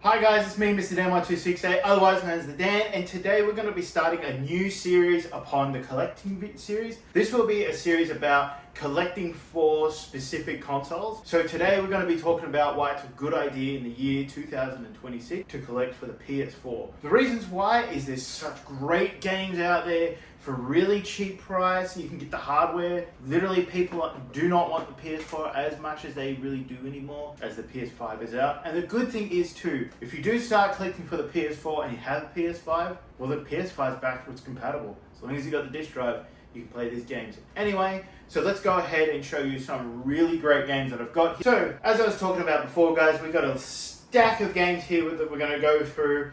Hi guys, it's me, Mr. Dan1268, otherwise known as the Dan, and today we're going to be starting a new series upon the collecting series. This will be a series about collecting for specific consoles. So today we're going to be talking about why it's a good idea in the year 2026 to collect for the PS4. The reasons why is there's such great games out there for really cheap price. You can get the hardware. Literally, people do not want the PS4 as much as they really do anymore as the PS5 is out. And the good thing is too, if you do start collecting for the PS4 and you have a PS5, well, the PS5 is backwards compatible. As long as you got the disc drive, you can play these games. Anyway, so let's go ahead and show you some really great games that I've got here. So, as I was talking about before, guys, we've got a stack of games here that we're going to go through.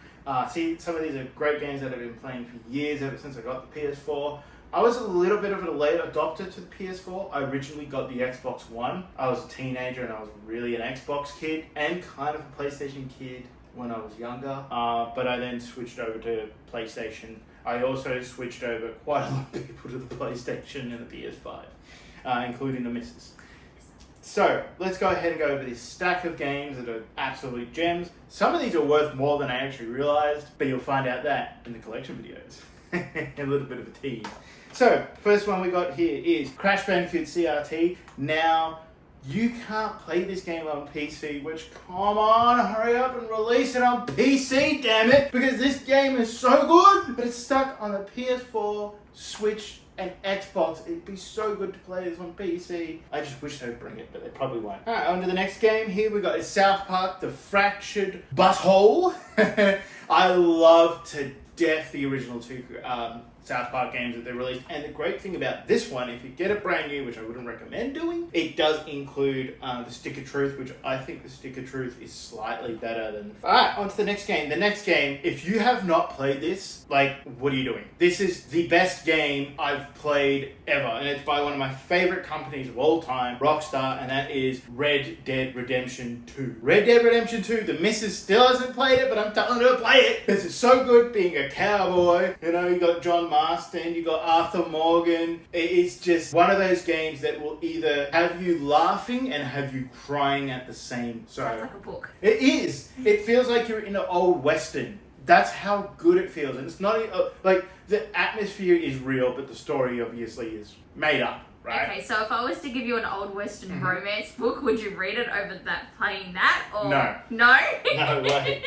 See, some of these are great games that I've been playing for years, ever since I got the PS4. I was a little bit of a late adopter to the PS4. I originally got the Xbox One. I was a teenager and I was really an Xbox kid and kind of a PlayStation kid when I was younger. But I then switched over to PlayStation. I also switched over quite a lot of people to the PlayStation and the PS5, including the missus. So, let's go ahead and go over this stack of games that are absolute gems. Some of these are worth more than I actually realized, but you'll find out that in the collection videos. A little bit of a tease. So, first one we got here is Crash Bandicoot CRT. Now, you can't play this game on PC, which, come on, hurry up and release it on PC, damn it! Because this game is so good, but it's stuck on the PS4, Switch, and Xbox. It'd be so good to play this on PC. I just wish they'd bring it, but they probably won't. Alright, on to the next game. Here we got South Park, The Fractured Butthole. I love to death the original two South Park games that they released. And the great thing about this one, if you get it brand new, which I wouldn't recommend doing, it does include the Stick of Truth, which I think the Stick of Truth is slightly better than... Alright, on to the next game. The next game, if you have not played this, like, what are you doing? This is the best game I've played ever, and it's by one of my favorite companies of all time, Rockstar, and that is Red Dead Redemption 2. Red Dead Redemption 2, the missus still hasn't played it, but I'm telling her to play it. This is so good, being a cowboy. You know, you got John Marston, you got Arthur Morgan. It's just one of those games that will either have you laughing and have you crying at the same. Sounds like a book. It is. It feels like you're in an old western. That's how good it feels, and it's not like the atmosphere is real, but the story obviously is made up, right? Okay, so if I was to give you an old western romance book, would you read it over playing that? Or No. No? No way.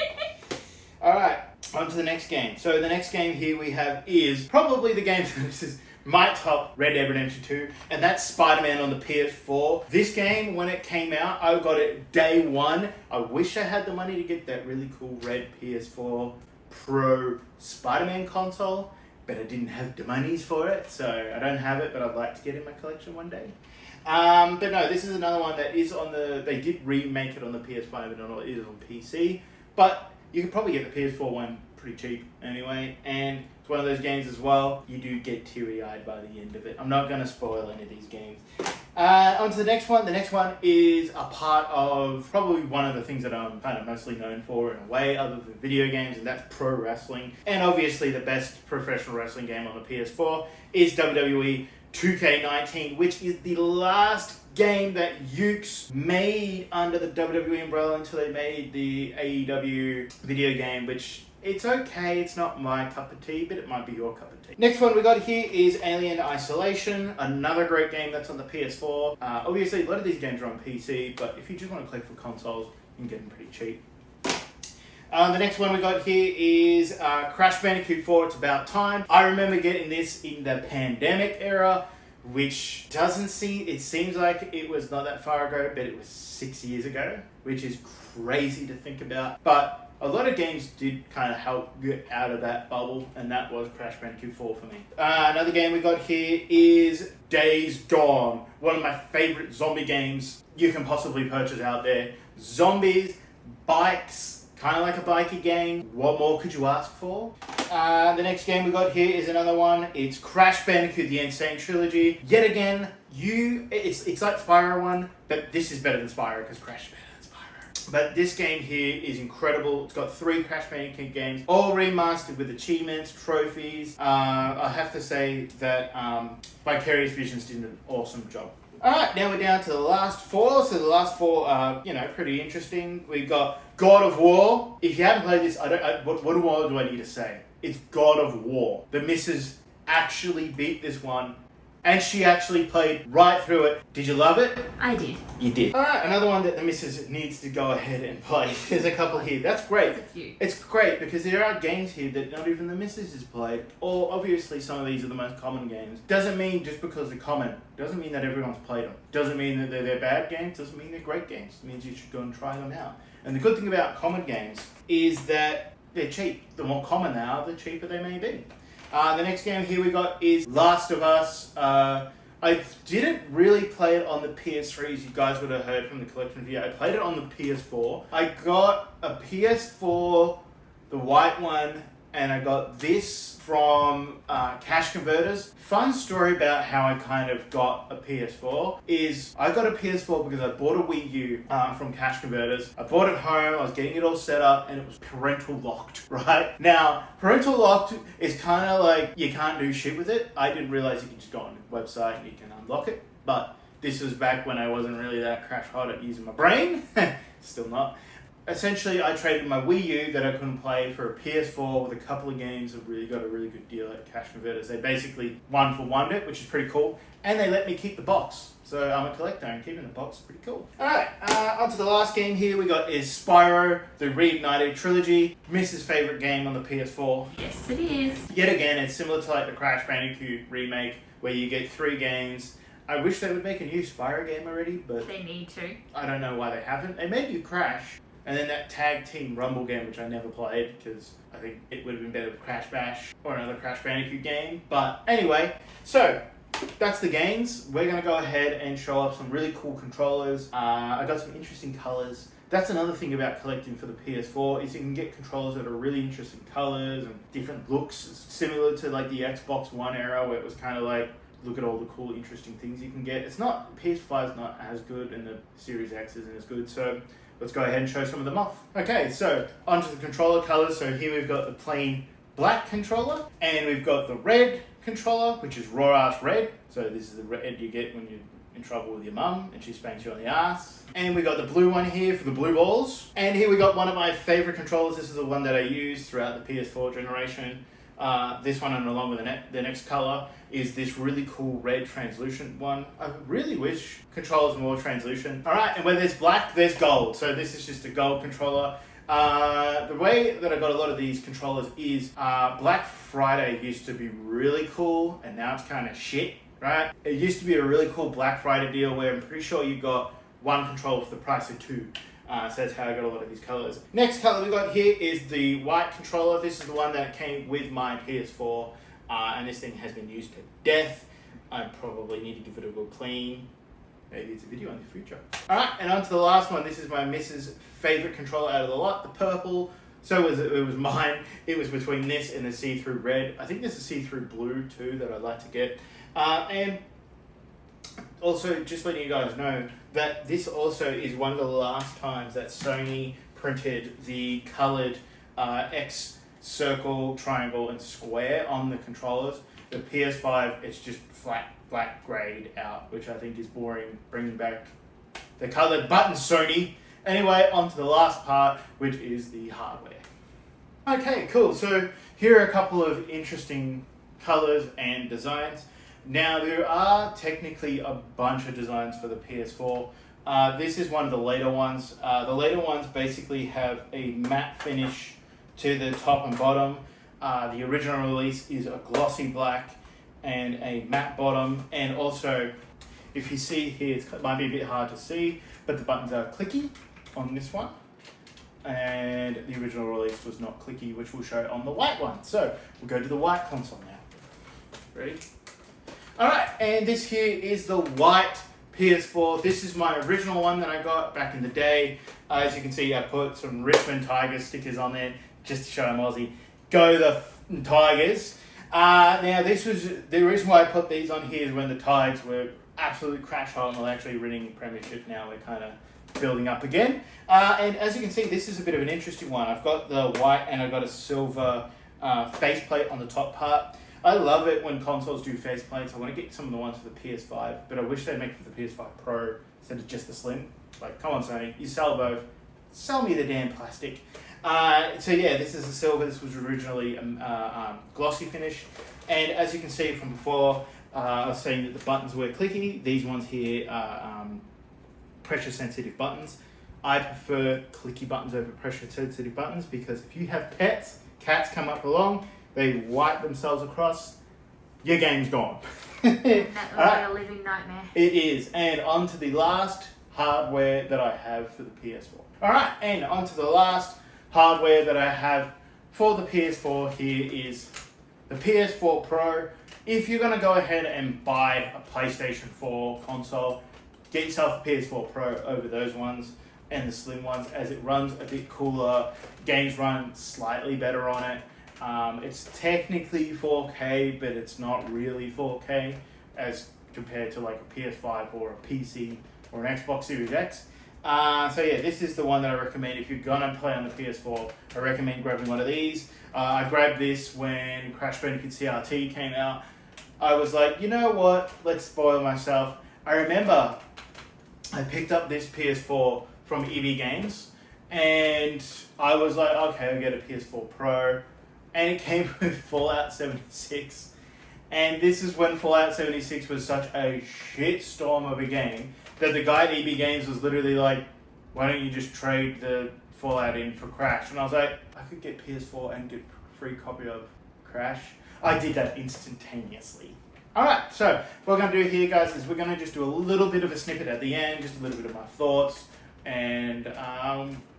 All right, on to the next game. So the next game here we have is probably the game that this is my top, Red Dead Redemption 2, and that's Spider-Man on the PS4. This game, when it came out, I got it day one. I wish I had the money to get that really cool red PS4 Pro Spider-Man console, but I didn't have the monies for it, so I don't have it, but I'd like to get it in my collection one day. But no, this is another one that is on the... They did remake it on the PS5, and it is on PC, but you could probably get the PS4 one pretty cheap anyway, and it's one of those games as well, you do get teary-eyed by the end of it. I'm not going to spoil any of these games. On to the next one. The next one is a part of probably one of the things that I'm kind of mostly known for in a way, other than video games, and that's pro wrestling. And obviously the best professional wrestling game on the PS4 is WWE 2K19, which is the last game that Ukes made under the WWE umbrella until they made the AEW video game, which it's okay, it's not my cup of tea, but it might be your cup of tea. Next one we got here is Alien Isolation, another great game that's on the PS4. Obviously, a lot of these games are on PC, but if you just want to play for consoles, you can get them pretty cheap. The next one we got here is Crash Bandicoot 4, It's About Time. I remember getting this in the pandemic era, which it seems like it was not that far ago, but it was 6 years ago, which is crazy to think about. But a lot of games did kind of help get out of that bubble, and that was Crash Bandicoot 4 for me. Another game we got here is Days Gone, one of my favorite zombie games you can possibly purchase out there. Zombies, bikes, kind of like a bikie game. What more could you ask for? The next game we got here is another one. It's Crash Bandicoot The Insane Trilogy. Yet again, it's like Spyro 1, but this is better than Spyro because Crash is better than Spyro. But this game here is incredible. It's got 3 Crash Bandicoot games, all remastered with achievements, trophies. I have to say that Vicarious Visions did an awesome job. Alright, now we're down to the last 4. So the last 4 are, pretty interesting. We've got God of War. If you haven't played this, what more do I need to say? It's God of War. The missus actually beat this one, and she actually played right through it. Did you love it? I did. You did. Alright, another one that the missus needs to go ahead and play. There's a couple here. That's great. There's a few. It's great because there are games here that not even the missus has played. Or obviously some of these are the most common games. Doesn't mean just because they're common. Doesn't mean that everyone's played them. Doesn't mean that they're bad games. Doesn't mean they're great games. It means you should go and try them out. And the good thing about common games is that they're cheap. The more common they are, the cheaper they may be. The next game here we got is Last of Us. I didn't really play it on the PS3, as you guys would have heard from the collection video. I played it on the PS4. I got a PS4, the white one, and I got this from Cash Converters. Fun story about how I kind of got a PS4 is I got a PS4 because I bought a Wii U from Cash Converters. I bought it home, I was getting it all set up, and it was parental locked, right? Now, parental locked is kind of like you can't do shit with it. I didn't realize you can just go on the website and you can unlock it, but this was back when I wasn't really that crash hot at using my brain. Still not. Essentially, I traded my Wii U that I couldn't play for a PS4 with a couple of games. I really got a really good deal at Cash Converters. They basically one-for-one it, which is pretty cool. And they let me keep the box. So I'm a collector and keeping the box is pretty cool. Alright, on to the last game here we got is Spyro, the Reignited Trilogy. Mrs. favourite game on the PS4. Yes, it is. Yet again, it's similar to like the Crash Bandicoot remake, where you get 3 games. I wish they would make a new Spyro game already, but They need to. I don't know why they haven't. They made you Crash. And then that Tag Team Rumble game, which I never played because I think it would have been better with Crash Bash or another Crash Bandicoot game. But anyway, so that's the games. We're going to go ahead and show up some really cool controllers. I got some interesting colors. That's another thing about collecting for the PS4 is you can get controllers that are really interesting colors and different looks, similar to like the Xbox One era where it was kind of like, look at all the cool, interesting things you can get. It's not, PS5 is not as good and the Series X isn't as good, so let's go ahead and show some of them off. Okay, so onto the controller colors. So here we've got the plain black controller, and we've got the red controller, which is raw ass red. So this is the red you get when you're in trouble with your mum and she spanks you on the ass. And we got the blue one here for the blue balls. And here we got one of my favorite controllers. This is the one that I used throughout the PS4 generation. This one, and along with the next color, is this really cool red translucent one. I really wish controllers were more translucent. Alright, and where there's black, there's gold. So this is just a gold controller. The way that I got a lot of these controllers is Black Friday used to be really cool, and now it's kind of shit, right? It used to be a really cool Black Friday deal where I'm pretty sure you got one controller for the price of 2. So that's how I got a lot of these colors. Next color we got here is the white controller. This is the one that came with my PS4, and this thing has been used to death. I probably need to give it a good clean. Maybe it's a video in the future. Alright, and on to the last one. This is my missus' favorite controller out of the lot, the purple. So it was mine. It was between this and the see-through red. I think there's a see-through blue too that I'd like to get. And also, just letting you guys know that this also is one of the last times that Sony printed the colored X, circle, triangle, and square on the controllers. The PS5, it's just flat black grayed out, which I think is boring, bringing back the colored buttons, Sony. Anyway, on to the last part, which is the hardware. Okay, cool. So here are a couple of interesting colors and designs. Now, there are technically a bunch of designs for the PS4. This is one of the later ones. The later ones basically have a matte finish to the top and bottom. The original release is a glossy black and a matte bottom. And also, if you see here, it might be a bit hard to see, but the buttons are clicky on this one. And the original release was not clicky, which we'll show on the white one. So, we'll go to the white console now. Ready? Alright, and this here is the white PS4. This is my original one that I got back in the day. As you can see, I put some Richmond Tigers stickers on there just to show I'm Aussie. Go the Tigers. Now, this was the reason why I put these on here is when the Tigers were absolutely crash hot and we're actually winning Premiership now. We're kind of building up again. And as you can see, this is a bit of an interesting one. I've got the white and I've got a silver faceplate on the top part. I love it when consoles do faceplates. I want to get some of the ones for the PS5, but I wish they'd make it for the PS5 Pro instead of just the Slim. Like, come on, Sony, you sell both. sell me the damn plastic. So yeah, this is a silver. This was originally glossy finish, and as you can see from before, I was saying that the buttons were clicky. These ones here are pressure sensitive buttons. I prefer clicky buttons over pressure sensitive buttons because if you have pets, cats come up along, they wipe themselves across, your game's gone. That looks like a living nightmare. It is. And on to the last hardware that I have for the PS4. Alright, and on to the last hardware that I have for the PS4 here is the PS4 Pro. If you're going to go ahead and buy a PlayStation 4 console, get yourself a PS4 Pro over those ones and the slim ones, as it runs a bit cooler. Games run slightly better on it. It's technically 4K, but it's not really 4K as compared to like a PS5 or a PC or an Xbox Series X. So yeah, this is the one that I recommend if you're gonna play on the PS4. I recommend grabbing one of these. I grabbed this when Crash Bandicoot CRT came out. I was like, you know what? Let's spoil myself. I remember I picked up this PS4 from EB Games, and I was like, okay, I'll get a PS4 Pro. And it came with Fallout 76. And this is when Fallout 76 was such a shitstorm of a game that the guy at EB Games was literally like, why don't you just trade the Fallout in for Crash? And I was like, I could get PS4 and get a free copy of Crash. I did that instantaneously. Alright, so what we're going to do here, guys, is we're going to just do a little bit of a snippet at the end, just a little bit of my thoughts. And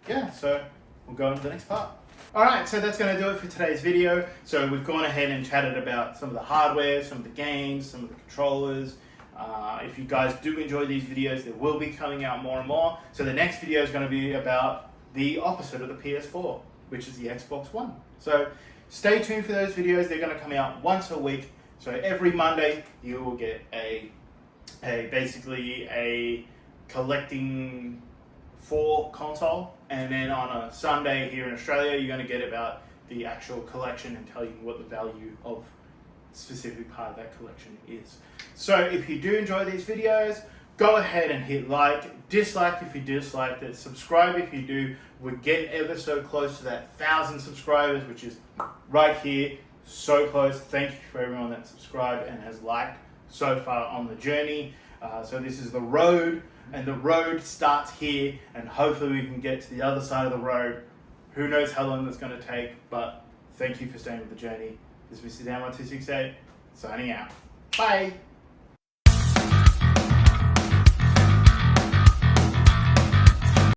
yeah, so we'll go into the next part. Alright, so that's going to do it for today's video. So we've gone ahead and chatted about some of the hardware, some of the games, some of the controllers. If you guys do enjoy these videos, they will be coming out more and more. So the next video is going to be about the opposite of the PS4, which is the Xbox One. So stay tuned for those videos. They're going to come out once a week. So every Monday you will get basically a collecting for console, and then on a Sunday here in Australia you're going to get about the actual collection and tell you what the value of a specific part of that collection is. So if you do enjoy these videos, go ahead and hit like, dislike if you disliked it, subscribe if you do. We're getting ever so close to that 1,000 subscribers, which is right here, so close. Thank you for everyone that subscribed and has liked so far on the journey. So this is the road, and the road starts here, and hopefully we can get to the other side of the road. Who knows how long that's going to take, but thank you for staying with the journey. This is Mr. Dan1268, signing out. Bye!